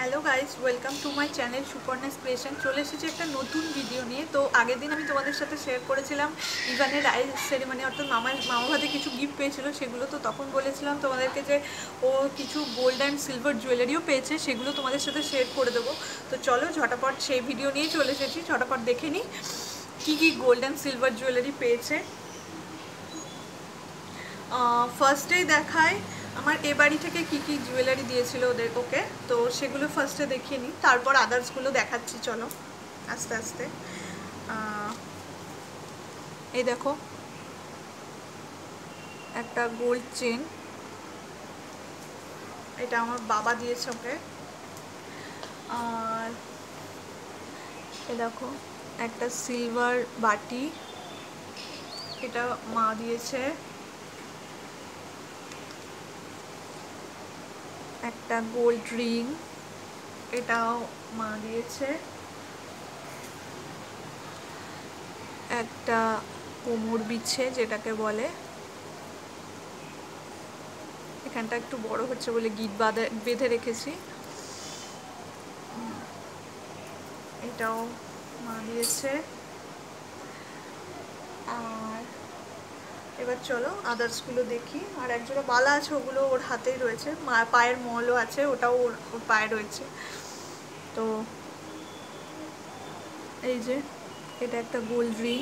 Hello guys, welcome to my channel Suparna's creation. চলে এসেছি একটা নতুন ভিডিও নিয়ে। তো আগের দিন আমি তোমাদের সাথে শেয়ার করেছিলাম ইভানের রাইজ সেরিমনি, অর্থাৎ মামা ভাতে কিছু গিফট পেয়েছিল সেগুলো। তো তখন বলেছিলাম তোমাদেরকে যে ও কিছু গোল্ড অ্যান্ড সিলভার জুয়েলারিও পেয়েছে, সেগুলো তোমাদের সাথে শেয়ার করে দেবো। তো চলো ঝটাপট সেই ভিডিও নিয়ে চলে এসেছি, ঝটাপট দেখে নিই কী কী গোল্ড অ্যান্ড সিলভার জুয়েলারি পেয়েছে। ফার্স্টেই দেখায় আমার এ বাড়ি থেকে কী কী জুয়েলারি দিয়েছিল ওকে। তো সেগুলো ফার্স্টে দেখিয়ে নিই, তারপর আদার্সগুলো দেখাচ্ছি। চলো আস্তে আস্তে। এই দেখো একটা গোল্ড চেন, এটা আমার বাবা দিয়েছে ওকে। আর এ দেখো একটা সিলভার বাটি, এটা মা দিয়েছে। একটা গোল্ড রিং, এটাও মা দিয়েছে। একটা কোমর বিছে যেটাকে বলে, এখানটা একটু বড় হচ্ছে বলে গিট বেঁধে রেখেছি, এটাও মা দিয়েছে। আর এবার চলো আদার্সগুলো দেখি। আর একজোড়া বালা আছে, ওগুলো ওর হাতেই রয়েছে। পায়ের মলও আছে, ওটাও ওর পায়ে রয়েছে। তো এই যে এটা একটা গোল্ড রিং,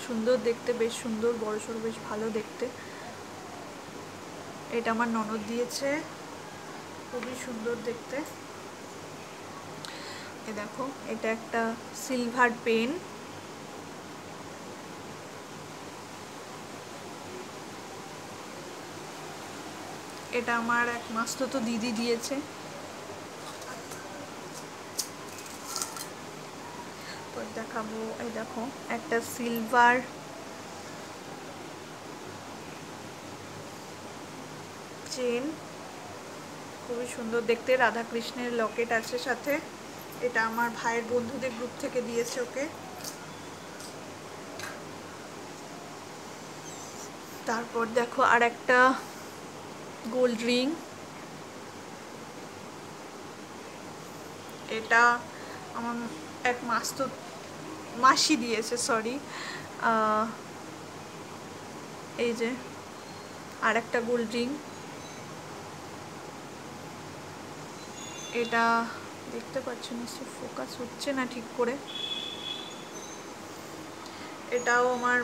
সুন্দর দেখতে, বেশ সুন্দর, বড় সড়ো, বেশ ভালো দেখতে। এটা আমার ননদ দিয়েছে, খুবই সুন্দর দেখতে। এ দেখো এটা একটা সিলভার পেন, এটা আমার এক মাস্তুতো দিদি দিয়েছে। দেখাবো, এই দেখো একটা সিলভার চেন, খুবই সুন্দর দেখতে, রাধাকৃষ্ণের লকেট আছে সাথে। এটা আমার ভাইয়ের বন্ধুদের গ্রুপ থেকে দিয়েছে ওকে। তারপর দেখো আর একটা গোল্ড রিং, এটা আমার এক মাসি দিয়েছে, সরি। এই যে আর একটা গোল্ড রিং, এটা দেখতে পাচ্ছি নিশ্চয়ই, ফোকাস হচ্ছে না ঠিক করে। এটাও আমার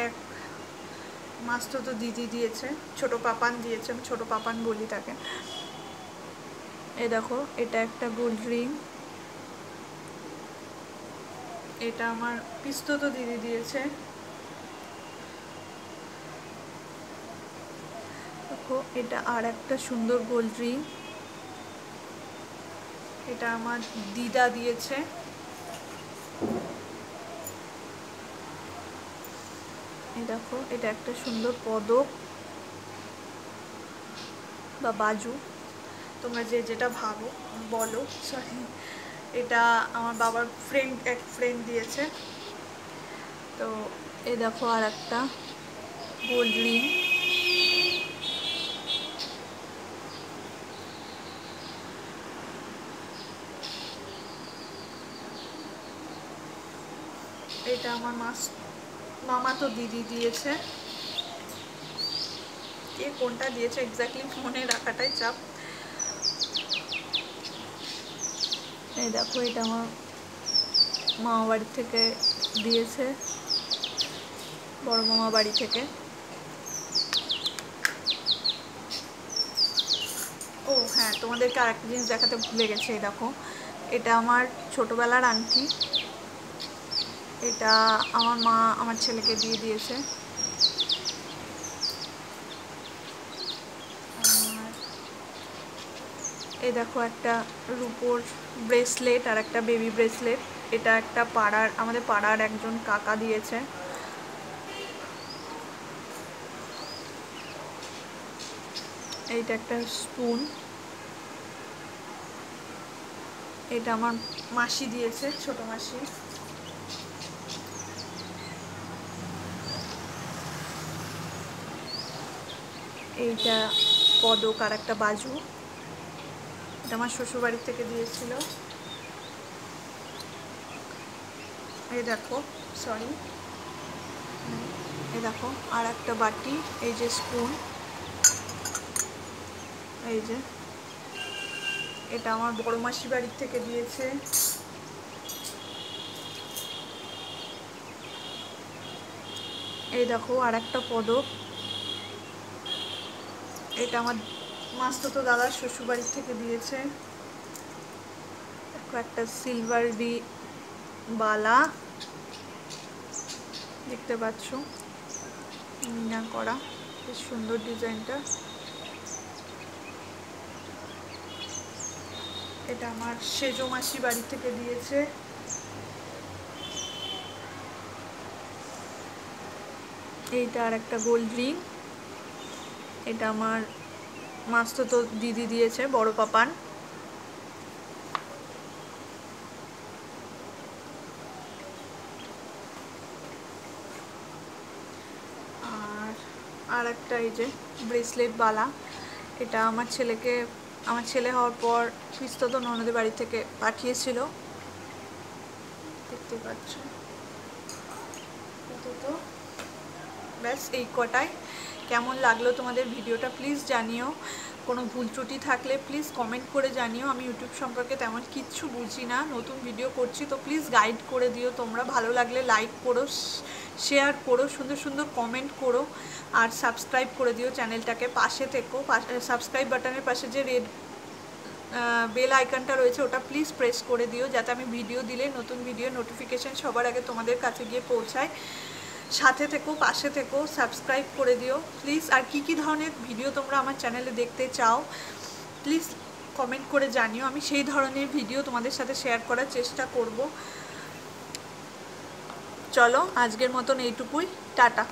এক মাস্তুতো দিদি দিয়েছে, ছোট পাপান দিয়েছে, আমি ছোট পাপান বলি তাকে। এ দেখো এটা একটা গোল্ড রিং, এটা আমার পিস্তুতো দিদি দিয়েছে। দেখো এটা আর একটা সুন্দর গোল্ড রিং, এটা আমার দিদা দিয়েছে। এই দেখো এটা একটা সুন্দর পদক বা বাজু, তোমরা যে যেটা ভাবো বলো, সরি। এটা আমার বাবার এক ফ্রেন্ড দিয়েছে। তো এই দেখো আর একটা গোল্ড রিং, এটা আমার মামাতো দিদি দিয়েছে। কে কোনটা দিয়েছে এক্স্যাক্টলি মনে রাখাটাই চাপ। এই দেখো এটা আমার মামা বাড়ি থেকে দিয়েছে, বড় মামা বাড়ি থেকে। ও হ্যাঁ, তোমাদেরকে আরেকটা জিনিস দেখাতে ভুলে গেছে। এই দেখো এটা আমার ছোটোবেলার আংটি, এটা আমার মা আমার ছেলেকে দিয়ে দিয়েছে। এই দেখো একটা রূপোর ব্রেসলেট আর একটা বেবি ব্রেসলেট, এটা একটা আমাদের পাড়ার একজন কাকা দিয়েছে। এইটা একটা স্পুন, এটা আমার মাসি দিয়েছে, ছোট মাসি। এইটা পদক আর একটা বাজু, এটা আমার শ্বশুরবাড়ি থেকে দিয়েছিল। এই দেখো, সরি, এই দেখো আর একটা বাটি, এই যে স্পুন, এই যে এটা আমার বড় মাসি বাড়ির থেকে দিয়েছে। এই দেখো আর একটা পদক, এটা আমার মাস্তুতো দাদার শ্বশুরবাড়ির থেকে দিয়েছে। দেখো একটা সিলভার বালা, দেখতে পাচ্ছ মিনা করা, বেশ সুন্দর ডিজাইনটা। এটা আমার সেজো মাসি বাড়ি থেকে দিয়েছে। এইটা আর একটা গোল্ড রিং, এটা আমার মাস্তুতো দিদি দিয়েছে, বড় পাপান। আর একটা এই যে ব্রেসলেট বালা, এটা আমার ছেলে হওয়ার পর পিস্তত ননদের বাড়ি থেকে পাঠিয়েছিল, দেখতে পাচ্ছ। তো ব্যাস এই কটাই। কেমন লাগলো তোমাদের ভিডিওটা প্লিজ জানিও। কোনো ভুল ত্রুটি থাকলে প্লিজ কমেন্ট করে জানিও। আমি ইউটিউব সম্পর্কে তেমন কিচ্ছু বুঝি না, নতুন ভিডিও করছি, তো প্লিজ গাইড করে দিও তোমরা। ভালো লাগলে লাইক করো, শেয়ার করো, সুন্দর সুন্দর কমেন্ট করো, আর সাবস্ক্রাইব করে দিও চ্যানেলটাকে। পাশে থেকো, সাবস্ক্রাইব বাটনের পাশে যে রেড বেল আইকনটা রয়েছে ওটা প্লিজ প্রেস করে দিও, যাতে আমি ভিডিও দিলে নতুন ভিডিও নোটিফিকেশান সবার আগে তোমাদের কাছে গিয়ে পৌঁছায়। সাথে থেকো, পাশে থেকো, সাবস্ক্রাইব করে দিও প্লিজ। আর কি কি ধরনের ভিডিও তোমরা আমার চ্যানেলে দেখতে চাও প্লিজ কমেন্ট করে জানিও, আমি সেই ধরনের ভিডিও তোমাদের সাথে শেয়ার করার চেষ্টা করব। চলো আজকের মতন এইটুকুই, টাটা।